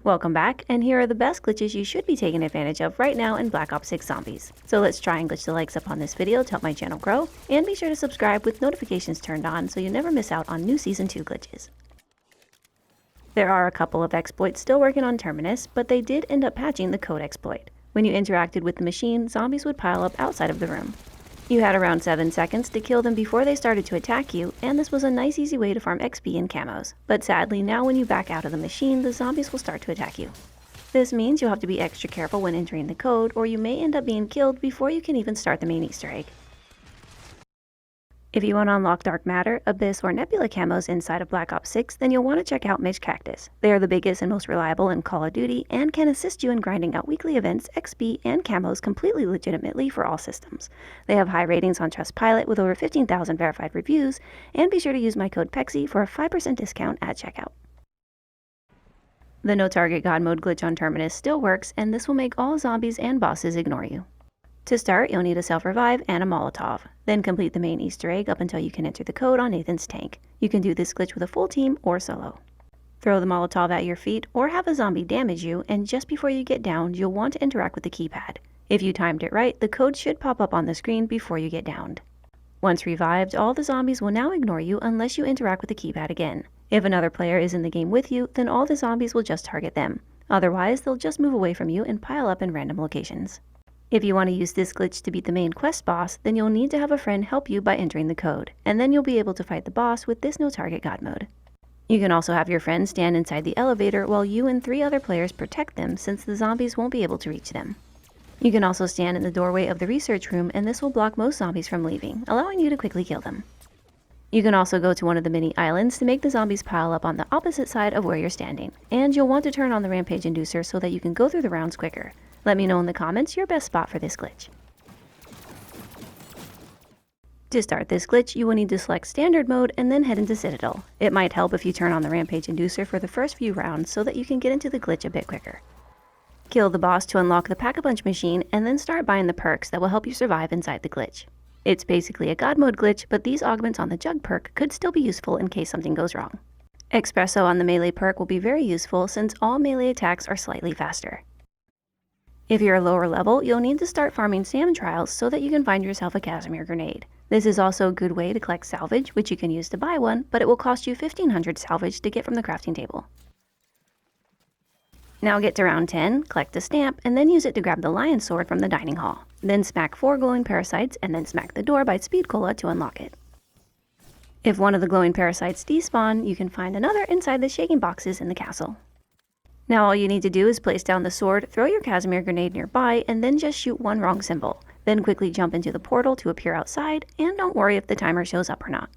Welcome back, and here are the best glitches you should be taking advantage of right now in Black Ops 6 Zombies. So let's try and glitch the likes up on this video to help my channel grow, and be sure to subscribe with notifications turned on so you never miss out on new Season 2 glitches. There are a couple of exploits still working on Terminus, but they did end up patching the code exploit. When you interacted with the machine, zombies would pile up outside of the room. You had around 7 seconds to kill them before they started to attack you, and this was a nice easy way to farm XP and camos. But sadly, now when you back out of the machine, the zombies will start to attack you. This means you'll have to be extra careful when entering the code, or you may end up being killed before you can even start the main Easter egg. If you want to unlock Dark Matter, Abyss, or Nebula camos inside of Black Ops 6, then you'll want to check out Mitch Cactus. They are the biggest and most reliable in Call of Duty, and can assist you in grinding out weekly events, XP, and camos completely legitimately for all systems. They have high ratings on Trustpilot with over 15,000 verified reviews, and be sure to use my code PEXI for a 5% discount at checkout. The No Target God mode glitch on Terminus still works, and this will make all zombies and bosses ignore you. To start, you'll need a self-revive and a Molotov. Then complete the main Easter egg up until you can enter the code on Nathan's tank. You can do this glitch with a full team or solo. Throw the Molotov at your feet or have a zombie damage you, and just before you get downed, you'll want to interact with the keypad. If you timed it right, the code should pop up on the screen before you get downed. Once revived, all the zombies will now ignore you unless you interact with the keypad again. If another player is in the game with you, then all the zombies will just target them. Otherwise, they'll just move away from you and pile up in random locations. If you want to use this glitch to beat the main quest boss, then you'll need to have a friend help you by entering the code, and then you'll be able to fight the boss with this No Target God mode. You can also have your friend stand inside the elevator while you and 3 other players protect them, since the zombies won't be able to reach them. You can also stand in the doorway of the research room, and this will block most zombies from leaving, allowing you to quickly kill them. You can also go to one of the mini islands to make the zombies pile up on the opposite side of where you're standing, and you'll want to turn on the rampage inducer so that you can go through the rounds quicker. Let me know in the comments your best spot for this glitch. To start this glitch, you will need to select standard mode and then head into Citadel. It might help if you turn on the rampage inducer for the first few rounds so that you can get into the glitch a bit quicker. Kill the boss to unlock the Pack-a-Punch machine, and then start buying the perks that will help you survive inside the glitch. It's basically a God mode glitch, but these augments on the Jug perk could still be useful in case something goes wrong. Espresso on the melee perk will be very useful since all melee attacks are slightly faster. If you're a lower level, you'll need to start farming SAM trials so that you can find yourself a Casimir grenade. This is also a good way to collect salvage, which you can use to buy one, but it will cost you 1,500 salvage to get from the crafting table. Now get to round 10, collect a stamp, and then use it to grab the lion sword from the dining hall. Then smack 4 glowing parasites, and then smack the door by Speed Cola to unlock it. If one of the glowing parasites despawn, you can find another inside the shaking boxes in the castle. Now all you need to do is place down the sword, throw your Casimir grenade nearby, and then just shoot one wrong symbol. Then quickly jump into the portal to appear outside, and don't worry if the timer shows up or not.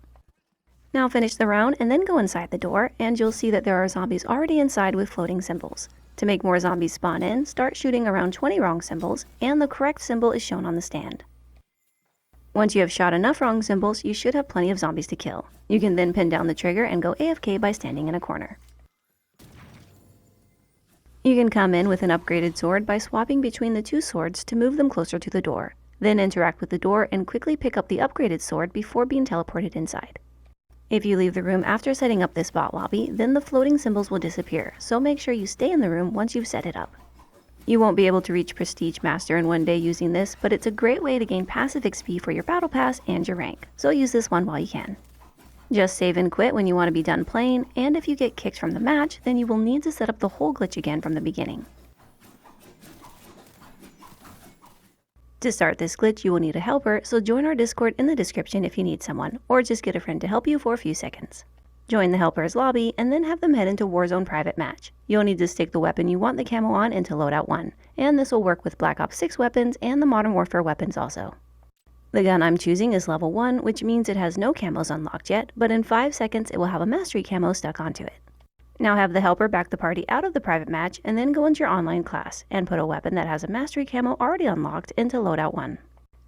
Now finish the round and then go inside the door, and you'll see that there are zombies already inside with floating symbols. To make more zombies spawn in, start shooting around 20 wrong symbols, and the correct symbol is shown on the stand. Once you have shot enough wrong symbols, you should have plenty of zombies to kill. You can then pin down the trigger and go AFK by standing in a corner. You can come in with an upgraded sword by swapping between the 2 swords to move them closer to the door. Then interact with the door and quickly pick up the upgraded sword before being teleported inside. If you leave the room after setting up this bot lobby, then the floating symbols will disappear, so make sure you stay in the room once you've set it up. You won't be able to reach Prestige Master in one day using this, but it's a great way to gain passive XP for your battle pass and your rank, so use this one while you can. Just save and quit when you want to be done playing, and if you get kicked from the match, then you will need to set up the whole glitch again from the beginning. To start this glitch, you will need a helper, so join our Discord in the description if you need someone, or just get a friend to help you for a few seconds. Join the helper's lobby, and then have them head into Warzone private match. You'll need to stick the weapon you want the camo on into loadout 1, and this will work with Black Ops 6 weapons and the Modern Warfare weapons also. The gun I'm choosing is level 1, which means it has no camos unlocked yet, but in 5 seconds it will have a Mastery Camo stuck onto it. Now have the helper back the party out of the private match, and then go into your online class, and put a weapon that has a Mastery Camo already unlocked into loadout 1.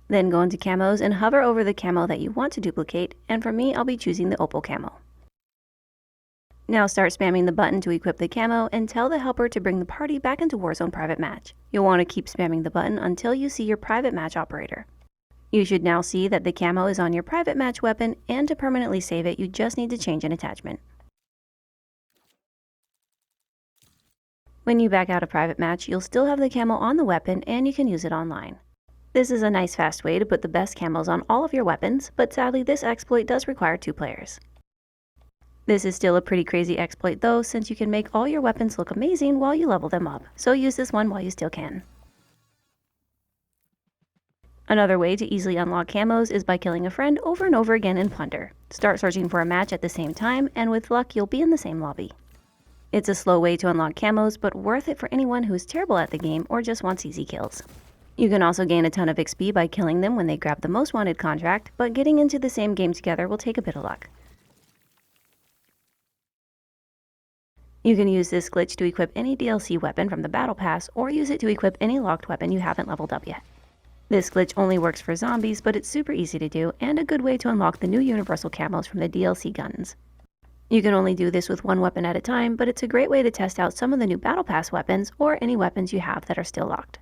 Then go into camos and hover over the camo that you want to duplicate, and for me I'll be choosing the Opal Camo. Now start spamming the button to equip the camo, and tell the helper to bring the party back into Warzone private match. You'll want to keep spamming the button until you see your private match operator. You should now see that the camo is on your private match weapon, and to permanently save it, you just need to change an attachment. When you back out a private match, you'll still have the camo on the weapon and you can use it online. This is a nice fast way to put the best camos on all of your weapons, but sadly this exploit does require 2 players. This is still a pretty crazy exploit though, since you can make all your weapons look amazing while you level them up, so use this one while you still can. Another way to easily unlock camos is by killing a friend over and over again in Plunder. Start searching for a match at the same time, and with luck you'll be in the same lobby. It's a slow way to unlock camos, but worth it for anyone who is terrible at the game or just wants easy kills. You can also gain a ton of XP by killing them when they grab the most wanted contract, but getting into the same game together will take a bit of luck. You can use this glitch to equip any DLC weapon from the Battle Pass, or use it to equip any locked weapon you haven't leveled up yet. This glitch only works for zombies, but it's super easy to do, and a good way to unlock the new universal camos from the DLC guns. You can only do this with one weapon at a time, but it's a great way to test out some of the new Battle Pass weapons, or any weapons you have that are still locked.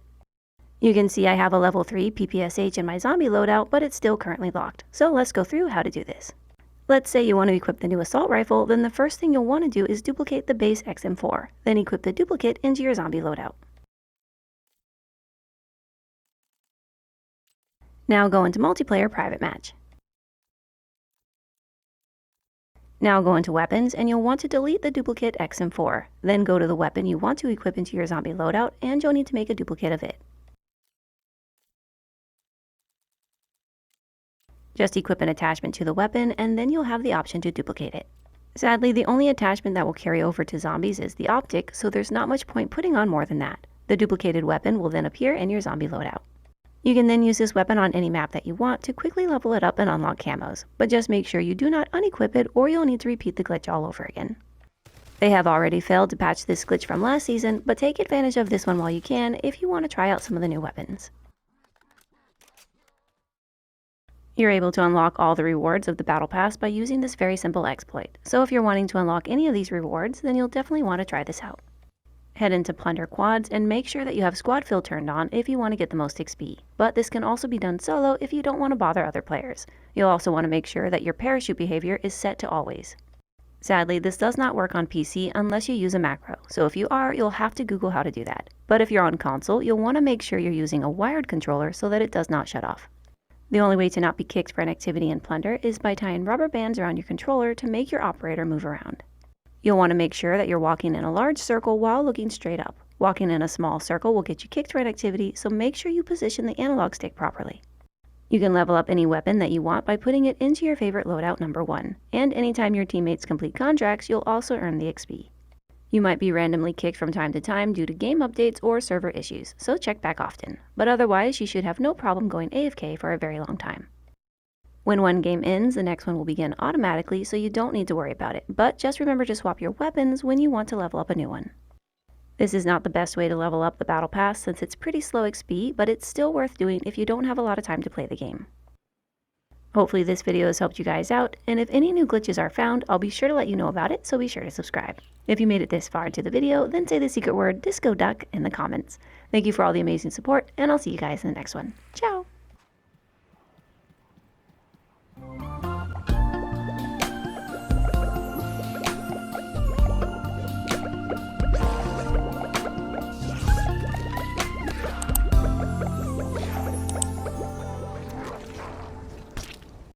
You can see I have a level 3 PPSH in my zombie loadout, but it's still currently locked, so let's go through how to do this. Let's say you want to equip the new assault rifle, then the first thing you'll want to do is duplicate the base XM4, then equip the duplicate into your zombie loadout. Now go into multiplayer private match. Now go into weapons and you'll want to delete the duplicate XM4, then go to the weapon you want to equip into your zombie loadout and you'll need to make a duplicate of it. Just equip an attachment to the weapon and then you'll have the option to duplicate it. Sadly, the only attachment that will carry over to zombies is the optic, so there's not much point putting on more than that. The duplicated weapon will then appear in your zombie loadout. You can then use this weapon on any map that you want to quickly level it up and unlock camos, but just make sure you do not unequip it or you'll need to repeat the glitch all over again. They have already failed to patch this glitch from last season, but take advantage of this one while you can if you want to try out some of the new weapons. You're able to unlock all the rewards of the Battle Pass by using this very simple exploit, so if you're wanting to unlock any of these rewards, then you'll definitely want to try this out. Head into Plunder Quads and make sure that you have squad fill turned on if you want to get the most XP, but this can also be done solo if you don't want to bother other players. You'll also want to make sure that your parachute behavior is set to always. Sadly, this does not work on PC unless you use a macro, so if you are, you'll have to Google how to do that. But if you're on console, you'll want to make sure you're using a wired controller so that it does not shut off. The only way to not be kicked for an activity in Plunder is by tying rubber bands around your controller to make your operator move around. You'll want to make sure that you're walking in a large circle while looking straight up. Walking in a small circle will get you kicked for an activity, so make sure you position the analog stick properly. You can level up any weapon that you want by putting it into your favorite loadout number 1, and anytime your teammates complete contracts, you'll also earn the XP. You might be randomly kicked from time to time due to game updates or server issues, so check back often. But otherwise, you should have no problem going AFK for a very long time. When one game ends, the next one will begin automatically, so you don't need to worry about it. But just remember to swap your weapons when you want to level up a new one. This is not the best way to level up the Battle Pass since it's pretty slow XP, but it's still worth doing if you don't have a lot of time to play the game. Hopefully this video has helped you guys out, and if any new glitches are found, I'll be sure to let you know about it, so be sure to subscribe. If you made it this far into the video, then say the secret word Disco Duck in the comments. Thank you for all the amazing support, and I'll see you guys in the next one. Ciao!